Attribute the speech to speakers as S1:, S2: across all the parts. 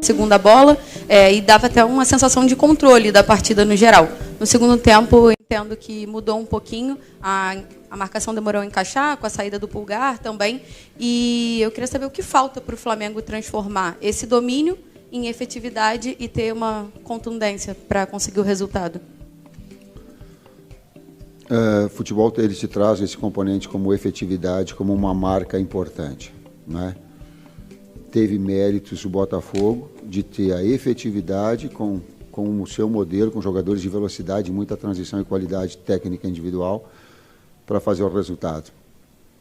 S1: segunda bola, e dava até uma sensação de controle da partida no geral. No segundo tempo, entendo que mudou um pouquinho, a marcação demorou a encaixar, com a saída do Pulgar também, e eu queria saber o que falta para o Flamengo transformar esse domínio em efetividade e ter uma contundência para conseguir o resultado.
S2: Futebol, ele te traz esse componente como efetividade, como uma marca importante, né? Teve méritos o Botafogo de ter a efetividade com o seu modelo, com jogadores de velocidade, muita transição e qualidade técnica individual para fazer o resultado.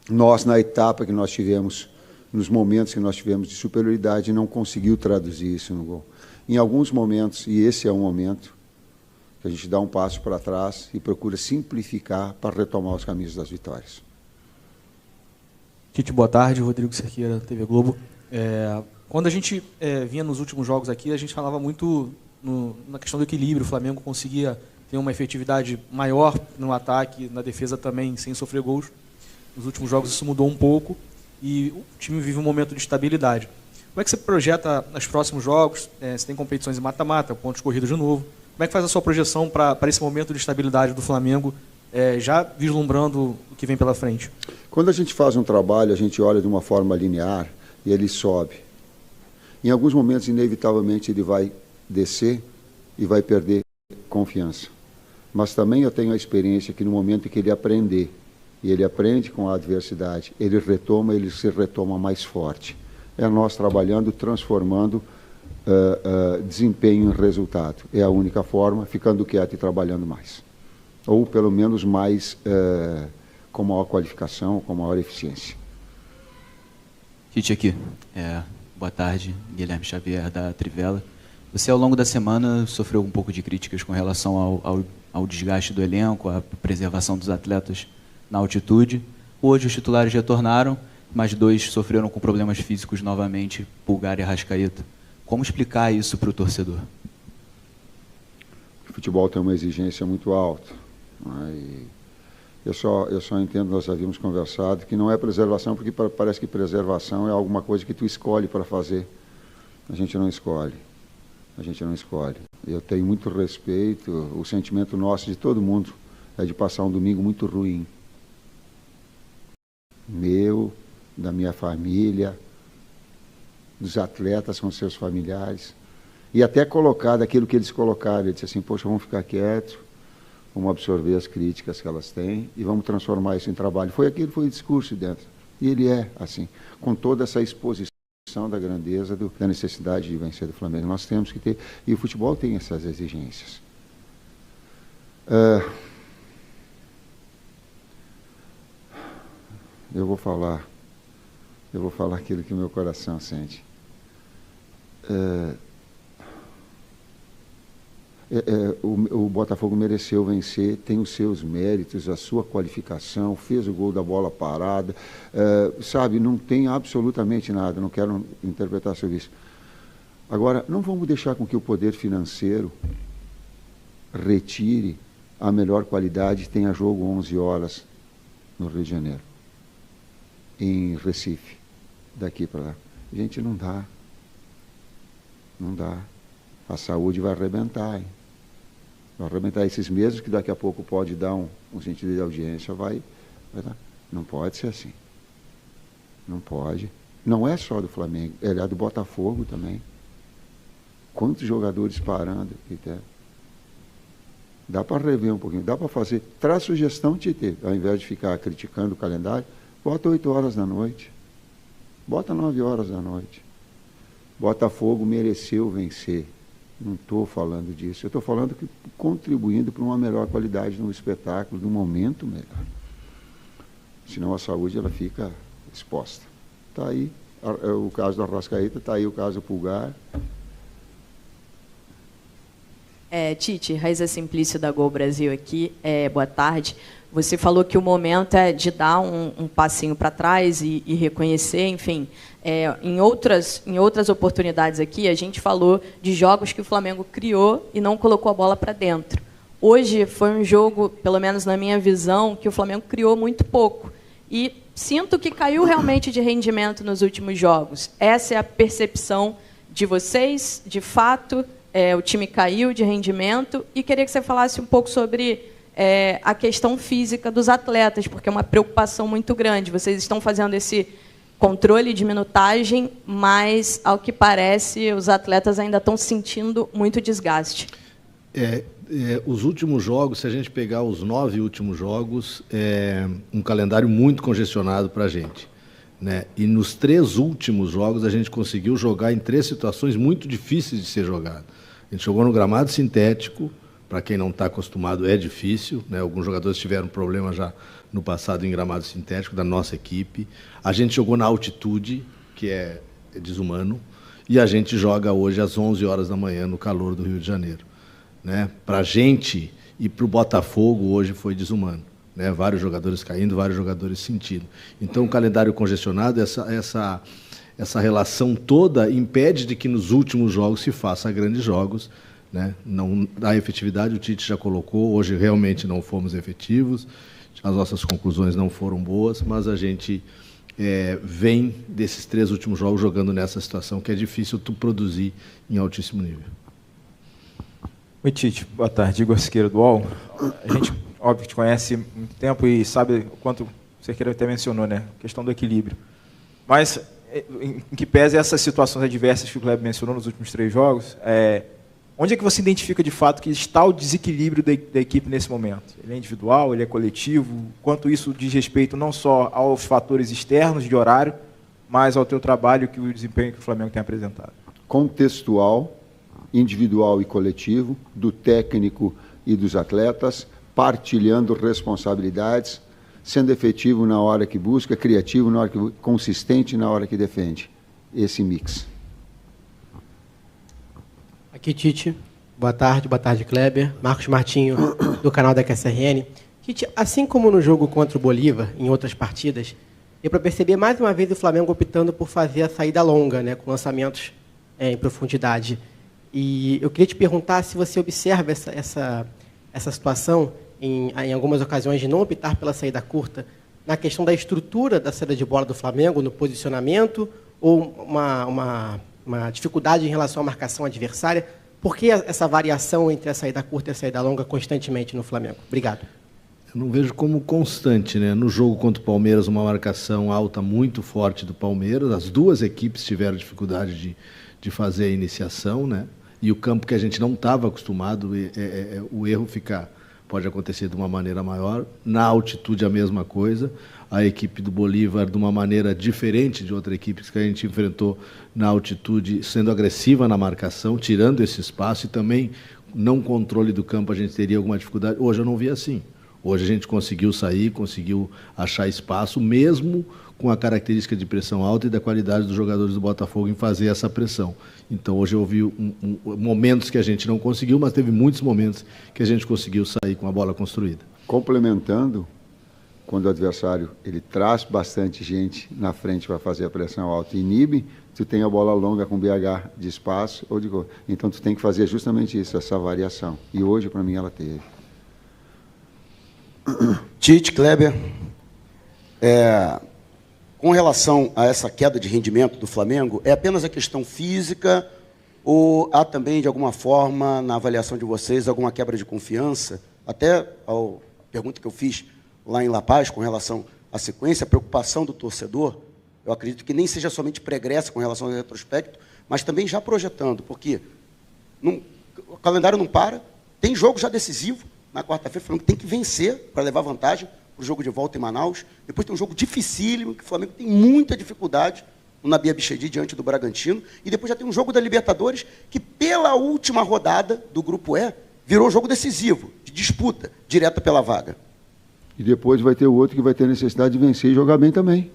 S2: Nós, na etapa que nós tivemos, nos momentos que nós tivemos de superioridade, não conseguiu traduzir isso no gol. Em alguns momentos, e esse é um momento, que a gente dá um passo para trás e procura simplificar para retomar os caminhos das vitórias.
S3: Tite, boa tarde. Rodrigo Cerqueira, TV Globo. Quando a gente vinha nos últimos jogos aqui, a gente falava muito na questão do equilíbrio. O Flamengo conseguia ter uma efetividade maior no ataque, na defesa também, sem sofrer gols. Nos últimos jogos isso mudou um pouco e o time vive um momento de estabilidade. Como é que você projeta os próximos jogos? Você tem competições em mata-mata, pontos corridos de novo. Como é que faz a sua projeção para esse momento de estabilidade do Flamengo, já vislumbrando o que vem pela frente?
S2: Quando a gente faz um trabalho, a gente olha de uma forma linear e ele sobe. Em alguns momentos, inevitavelmente, ele vai descer e vai perder confiança. Mas também eu tenho a experiência que no momento em que ele aprender, e ele aprende com a adversidade, ele se retoma mais forte. É nós trabalhando, transformando desempenho em resultado. É a única forma, ficando quieto e trabalhando mais. Ou pelo menos mais com maior qualificação, com maior eficiência.
S4: Tite aqui. Boa tarde, Guilherme Xavier da Trivela. Você ao longo da semana sofreu um pouco de críticas com relação ao desgaste do elenco, à preservação dos atletas na altitude. Hoje os titulares retornaram, mas 2 sofreram com problemas físicos novamente, Pulgar e Arrascaeta. Como explicar isso para o torcedor?
S2: O futebol tem uma exigência muito alta. Eu só entendo, nós havíamos conversado, que não é preservação, porque parece que preservação é alguma coisa que tu escolhe para fazer. A gente não escolhe. A gente não escolhe. Eu tenho muito respeito, o sentimento nosso, de todo mundo, é de passar um domingo muito ruim. Meu, da minha família, dos atletas com seus familiares. E até colocar daquilo que eles colocaram. Ele disse assim, poxa, vamos ficar quietos, vamos absorver as críticas que elas têm e vamos transformar isso em trabalho. Foi aquilo, foi o discurso dentro. E ele é assim, com toda essa exposição da grandeza, da necessidade de vencer do Flamengo. Nós temos que ter, e o futebol tem essas exigências. Eu vou falar aquilo que o meu coração sente. O Botafogo mereceu vencer, tem os seus méritos, a sua qualificação, fez o gol da bola parada, sabe, não tem absolutamente nada, não quero interpretar sobre isso. Agora, não vamos deixar com que o poder financeiro retire a melhor qualidade. Tenha jogo 11 horas no Rio de Janeiro, em Recife, daqui para lá. Gente, não dá. Não dá. A saúde vai arrebentar, hein? Vai arrebentar esses meses que daqui a pouco pode dar um sentido de audiência, vai dar. Não pode ser assim. Não pode. Não é só do Flamengo, é do Botafogo também. Quantos jogadores parando? Dá para rever um pouquinho, dá para fazer. Traz sugestão, Tite, ao invés de ficar criticando o calendário, bota 8 horas da noite. Bota 9 horas da noite. Botafogo mereceu vencer. Não estou falando disso. Eu estou falando que contribuindo para uma melhor qualidade no espetáculo, de um momento melhor. Senão a saúde ela fica exposta. Está aí o caso do Arrascaeta, está aí o caso do Pulgar.
S5: Tite, Raíza Simplício da Gol Brasil aqui. Boa tarde. Você falou que o momento é de dar um passinho para trás e reconhecer, enfim. Em outras oportunidades aqui, a gente falou de jogos que o Flamengo criou e não colocou a bola para dentro. Hoje foi um jogo, pelo menos na minha visão, que o Flamengo criou muito pouco. E sinto que caiu realmente de rendimento nos últimos jogos. Essa é a percepção de vocês, de fato, o time caiu de rendimento, e queria que você falasse um pouco sobre a questão física dos atletas, porque é uma preocupação muito grande. Vocês estão fazendo esse controle de minutagem, mas, ao que parece, os atletas ainda estão sentindo muito desgaste.
S6: Os últimos jogos, se a gente pegar os 9 últimos jogos, é um calendário muito congestionado para a gente, né? E nos 3 últimos jogos a gente conseguiu jogar em 3 situações muito difíceis de ser jogado. A gente jogou no gramado sintético, para quem não está acostumado é difícil, né? Alguns jogadores tiveram problema já no passado em gramado sintético da nossa equipe. A gente jogou na altitude, que é desumano, e a gente joga hoje às 11 horas da manhã no calor do Rio de Janeiro, né? Para a gente e para o Botafogo hoje foi desumano, né? Vários jogadores caindo, vários jogadores sentindo. Então o calendário congestionado, essa relação toda impede de que nos últimos jogos se faça grandes jogos, né? Não, a efetividade o Tite já colocou, hoje realmente não fomos efetivos, as nossas conclusões não foram boas, mas a gente vem desses 3 últimos jogos jogando nessa situação que é difícil tu produzir em altíssimo nível.
S7: Oi, Tite. Boa tarde. Igor Siqueira, do UOL. A gente, óbvio, te conhece há muito tempo e sabe o quanto o Cerqueira até mencionou, né? A questão do equilíbrio. Mas, em que pese essas situações adversas que o Kleber mencionou nos últimos 3 jogos, onde é que você identifica, de fato, que está o desequilíbrio da equipe nesse momento? Ele é individual, ele é coletivo? Quanto isso diz respeito não só aos fatores externos de horário, mas ao teu trabalho e o desempenho que o Flamengo tem apresentado?
S2: Contextual, individual e coletivo, do técnico e dos atletas, partilhando responsabilidades, sendo efetivo na hora que busca, criativo na hora que consistente na hora que defende. Esse mix.
S8: Aqui, Tite. Boa tarde, Kleber. Marcos Martinho, do canal da QSRN. Tite, assim como no jogo contra o Bolívar, em outras partidas, deu para perceber mais uma vez o Flamengo optando por fazer a saída longa, né, com lançamentos em profundidade. E eu queria te perguntar se você observa essa situação, em algumas ocasiões, de não optar pela saída curta, na questão da estrutura da saída de bola do Flamengo, no posicionamento, ou uma dificuldade em relação à marcação adversária. Por que essa variação entre a saída curta e a saída longa constantemente no Flamengo? Obrigado.
S6: Eu não vejo como constante, né? No jogo contra o Palmeiras, uma marcação alta muito forte do Palmeiras. As 2 equipes tiveram dificuldade de fazer a iniciação, né? E o campo que a gente não estava acostumado, o erro pode acontecer de uma maneira maior. Na altitude, a mesma coisa. A equipe do Bolívar, de uma maneira diferente de outra equipe que a gente enfrentou na altitude, sendo agressiva na marcação, tirando esse espaço, e também não controle do campo a gente teria alguma dificuldade. Hoje eu não vi assim. Hoje a gente conseguiu sair, conseguiu achar espaço, mesmo com a característica de pressão alta e da qualidade dos jogadores do Botafogo em fazer essa pressão. Então, hoje eu vi momentos que a gente não conseguiu, mas teve muitos momentos que a gente conseguiu sair com a bola construída.
S2: Complementando, quando o adversário ele traz bastante gente na frente para fazer a pressão alta e inibe, tu tem a bola longa com BH de espaço ou de gol. Então, tu tem que fazer justamente isso, essa variação. E hoje, para mim, ela teve.
S9: Tite, Kleber, com relação a essa queda de rendimento do Flamengo, é apenas a questão física ou há também, de alguma forma, na avaliação de vocês, alguma quebra de confiança? Até a pergunta que eu fiz lá em La Paz, com relação à sequência, a preocupação do torcedor, eu acredito que nem seja somente pregressa com relação ao retrospecto, mas também já projetando, porque o calendário não para, tem jogo já decisivo, na quarta-feira, o Flamengo tem que vencer para levar vantagem para o jogo de volta em Manaus. Depois tem um jogo dificílimo, que o Flamengo tem muita dificuldade no Nabi Abichedi diante do Bragantino. E depois já tem um jogo da Libertadores, que pela última rodada do Grupo E, virou um jogo decisivo, de disputa, direta pela vaga.
S2: E depois vai ter o outro que vai ter necessidade de vencer e jogar bem também.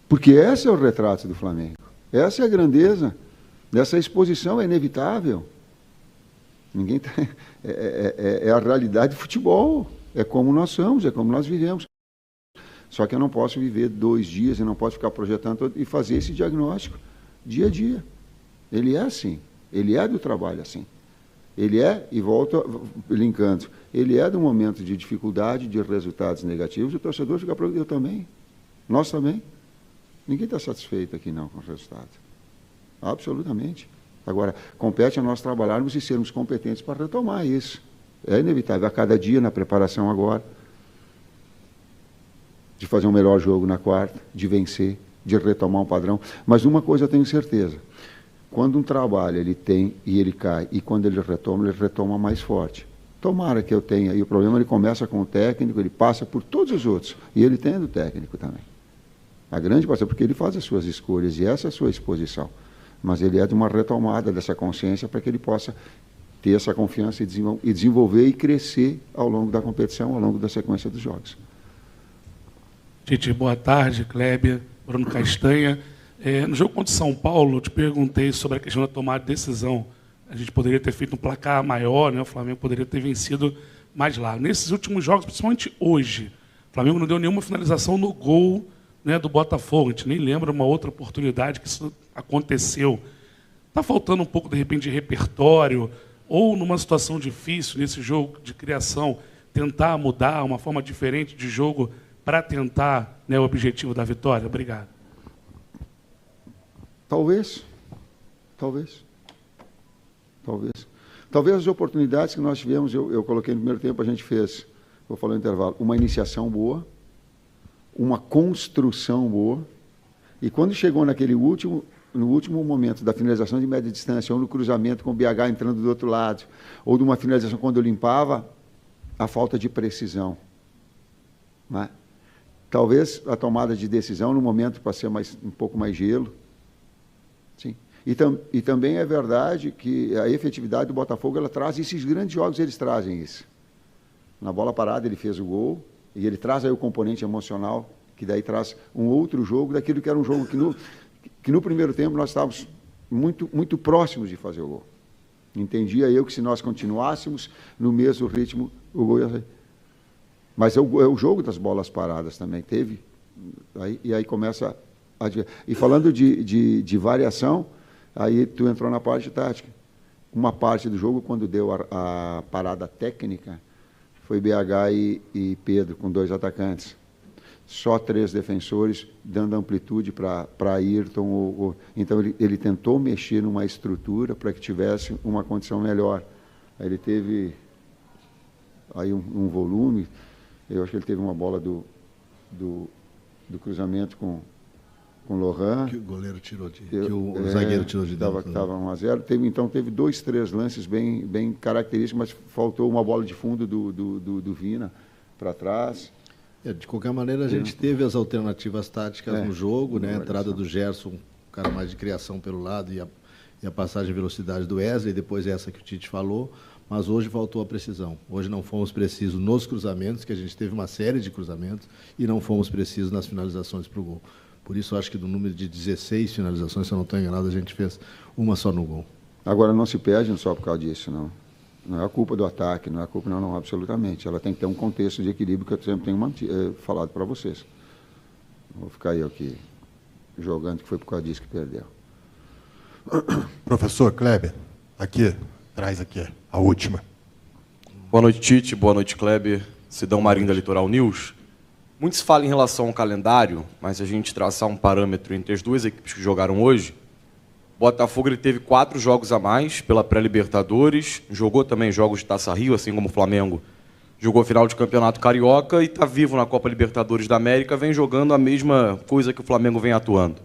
S2: Porque esse é o retrato do Flamengo. Essa é a grandeza. Essa exposição é inevitável. Ninguém tá, é a realidade do futebol. É como nós somos, é como nós vivemos. Só que eu não posso viver 2 dias, eu não posso ficar projetando e fazer esse diagnóstico dia a dia. Ele é assim. Ele é do trabalho assim. Ele é, e volto linkando, ele é do momento de dificuldade, de resultados negativos, o torcedor fica preocupado, eu também. Nós também. Ninguém está satisfeito aqui não com o resultado. Absolutamente. Agora, compete a nós trabalharmos e sermos competentes para retomar isso. É inevitável, a cada dia na preparação agora, de fazer um melhor jogo na quarta, de vencer, de retomar um padrão. Mas uma coisa eu tenho certeza, quando um trabalho ele tem e ele cai, e quando ele retoma mais forte. Tomara que eu tenha, e o problema ele começa com o técnico, ele passa por todos os outros, e ele tem do técnico também. A grande parte, porque ele faz as suas escolhas, e essa é a sua exposição. Mas ele é de uma retomada dessa consciência para que ele possa ter essa confiança e desenvolver e crescer ao longo da competição, ao longo da sequência dos jogos.
S10: Tite, boa tarde, Kleber, Bruno Castanha. No jogo contra o São Paulo, eu te perguntei sobre a questão da tomada de decisão. A gente poderia ter feito um placar maior, né? O Flamengo poderia ter vencido mais lá. Nesses últimos jogos, principalmente hoje, o Flamengo não deu nenhuma finalização no gol, né, do Botafogo. A gente nem lembra uma outra oportunidade que isso aconteceu. Está faltando um pouco, de repente, de repertório, ou numa situação difícil, nesse jogo de criação, tentar mudar uma forma diferente de jogo para tentar, né, o objetivo da vitória? Obrigado.
S2: Talvez. Talvez as oportunidades que nós tivemos, eu coloquei no primeiro tempo, a gente fez, vou falar no intervalo, uma iniciação boa, uma construção boa, e quando chegou no último momento da finalização de média distância, ou no cruzamento com o BH entrando do outro lado, ou de uma finalização quando eu limpava, a falta de precisão. Né? Talvez a tomada de decisão no momento para ser um pouco mais gelo. Sim. E também é verdade que a efetividade do Botafogo, ela traz, esses grandes jogos eles trazem isso. Na bola parada ele fez o gol, e ele traz aí o componente emocional, que daí traz um outro jogo, daquilo que era um jogo que no primeiro tempo nós estávamos muito, muito próximos de fazer o gol. Entendia eu que se nós continuássemos no mesmo ritmo, o gol ia sair. Mas é o jogo das bolas paradas também, teve. E aí começa a... E falando de variação, aí tu entrou na parte tática. Uma parte do jogo, quando deu a parada técnica, foi BH e Pedro, com 2 atacantes. Só 3 defensores, dando amplitude para Ayrton. Então, ele tentou mexer numa estrutura para que tivesse uma condição melhor. Aí ele teve aí um volume. Eu acho que ele teve uma bola do cruzamento com o Lohan. Que o goleiro tirou o zagueiro tirou de dentro. Estava 1-0. Então teve 2, 3 lances bem característicos, mas faltou uma bola de fundo do Vina para trás.
S6: De qualquer maneira, a gente teve as alternativas táticas no jogo, né? A entrada do Gerson, um cara mais de criação pelo lado, e a passagem de velocidade do Wesley, depois essa que o Tite falou. Mas hoje faltou a precisão. Hoje não fomos precisos nos cruzamentos, que a gente teve uma série de cruzamentos, e não fomos precisos nas finalizações para o gol. Por isso, acho que do número de 16 finalizações, se eu não estou enganado, a gente fez uma só no gol.
S2: Agora, não se perde só por causa disso, não. Não é a culpa do ataque, não é a culpa, não, absolutamente. Ela tem que ter um contexto de equilíbrio que eu sempre tenho falado para vocês. Não vou ficar eu aqui jogando, que foi por causa disso que perdeu.
S11: Professor Kleber, traz aqui a última.
S12: Boa noite, Tite. Boa noite, Kleber. Sidão Marinho da Litoral News. Muito se fala em relação ao calendário, mas se a gente traçar um parâmetro entre as 2 equipes que jogaram hoje, o Botafogo ele teve 4 jogos a mais pela pré-Libertadores, jogou também jogos de Taça Rio, assim como o Flamengo jogou final de Campeonato Carioca e está vivo na Copa Libertadores da América, vem jogando a mesma coisa que o Flamengo vem atuando.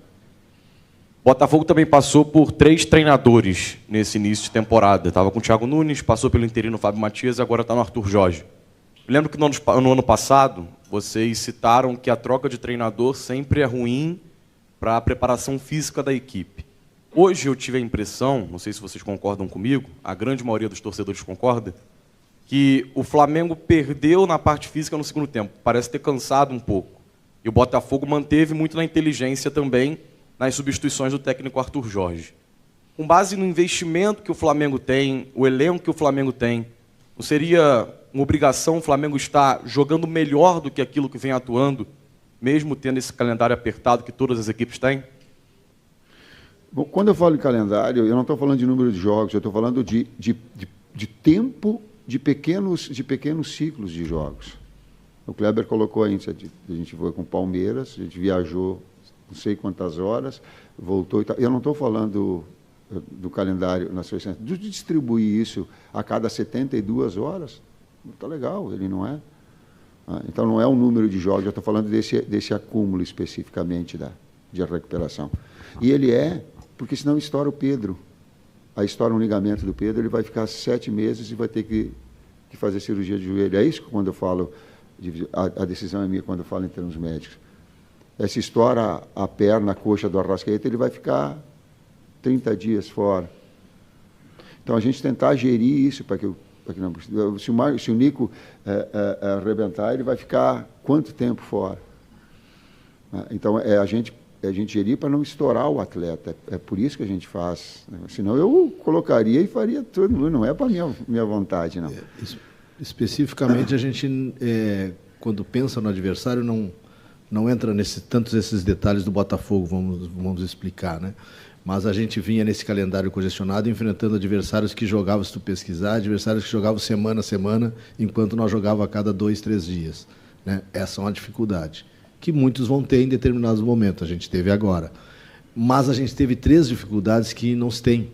S12: O Botafogo também passou por 3 treinadores nesse início de temporada. Estava com o Thiago Nunes, passou pelo interino Fábio Matias e agora está no Arthur Jorge. Eu lembro que no ano passado, vocês citaram que a troca de treinador sempre é ruim para a preparação física da equipe. Hoje eu tive a impressão, não sei se vocês concordam comigo, a grande maioria dos torcedores concorda, que o Flamengo perdeu na parte física no segundo tempo. Parece ter cansado um pouco. E o Botafogo manteve muito na inteligência também nas substituições do técnico Arthur Jorge. Com base no investimento que o Flamengo tem, o elenco que o Flamengo tem, não seria uma obrigação o Flamengo estar jogando melhor do que aquilo que vem atuando, mesmo tendo esse calendário apertado que todas as equipes têm?
S2: Bom, quando eu falo em calendário, eu não estou falando de número de jogos, eu estou falando de tempo de pequenos ciclos de jogos. O Kleber colocou aí, a gente foi com o Palmeiras, a gente viajou não sei quantas horas, voltou e tal. Eu não estou falando do calendário nacional, de distribuir isso a cada 72 horas, está legal, ele não é. Então, não é o número de jogos, eu estou falando desse acúmulo especificamente de recuperação. E ele porque senão estoura o Pedro. Aí estoura um ligamento do Pedro, ele vai ficar 7 meses e vai ter que fazer cirurgia de joelho. É isso que quando eu falo, a decisão é minha quando eu falo em termos médicos. Se estoura a perna, a coxa do Arrascaeta, ele vai ficar 30 dias fora. Então, a gente tentar gerir isso para que não, se o Nico arrebentar, ele vai ficar quanto tempo fora? Então, a gente gerir para não estourar o atleta. É por isso que a gente faz. Senão eu colocaria e faria tudo. Não é para minha vontade, não.
S6: Especificamente, a gente, quando pensa no adversário, não entra tantos esses detalhes do Botafogo, vamos explicar, né? Mas a gente vinha nesse calendário congestionado enfrentando adversários que jogavam, se tu pesquisar, adversários que jogavam semana a semana, enquanto nós jogávamos a cada 2, 3 dias. Né? Essa é uma dificuldade, que muitos vão ter em determinados momentos, a gente teve agora. Mas a gente teve 3 dificuldades que não se tem,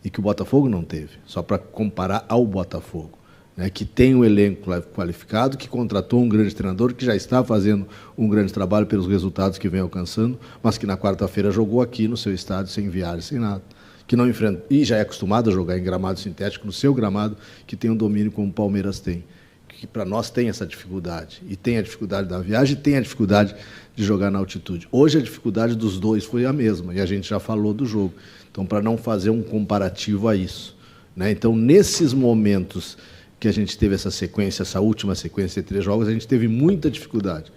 S6: e que o Botafogo não teve, só para comparar ao Botafogo. Né, que tem um elenco qualificado, que contratou um grande treinador, que já está fazendo um grande trabalho pelos resultados que vem alcançando, mas que na quarta-feira jogou aqui no seu estádio, sem viagem, sem nada. Que não enfrenta, e já é acostumado a jogar em gramado sintético, no seu gramado, que tem um domínio como o Palmeiras tem. Que para nós tem essa dificuldade. E tem a dificuldade da viagem, e tem a dificuldade de jogar na altitude. Hoje a dificuldade dos dois foi a mesma, e a gente já falou do jogo. Então, para não fazer um comparativo a isso. Né? Então, nesses momentos que a gente teve essa última sequência de 3 jogos, a gente teve muita dificuldade.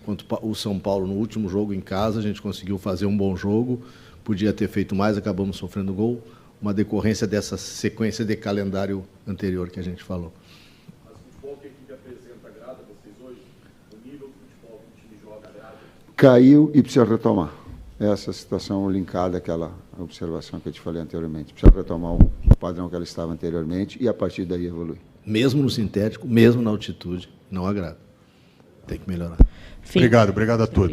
S6: Quanto o São Paulo, no último jogo em casa, a gente conseguiu fazer um bom jogo, podia ter feito mais, acabamos sofrendo gol, uma decorrência dessa sequência de calendário anterior que a gente falou.
S12: Mas o futebol que a equipe apresenta agrada vocês hoje? O nível do futebol que o time joga agrada?
S2: Caiu e precisa retomar. Essa situação linkada àquela observação que eu te falei anteriormente. Precisa retomar o padrão que ela estava anteriormente e, a partir daí, evoluir.
S6: Mesmo no sintético, mesmo na altitude, não agrada. Tem que melhorar.
S11: Obrigado a todos.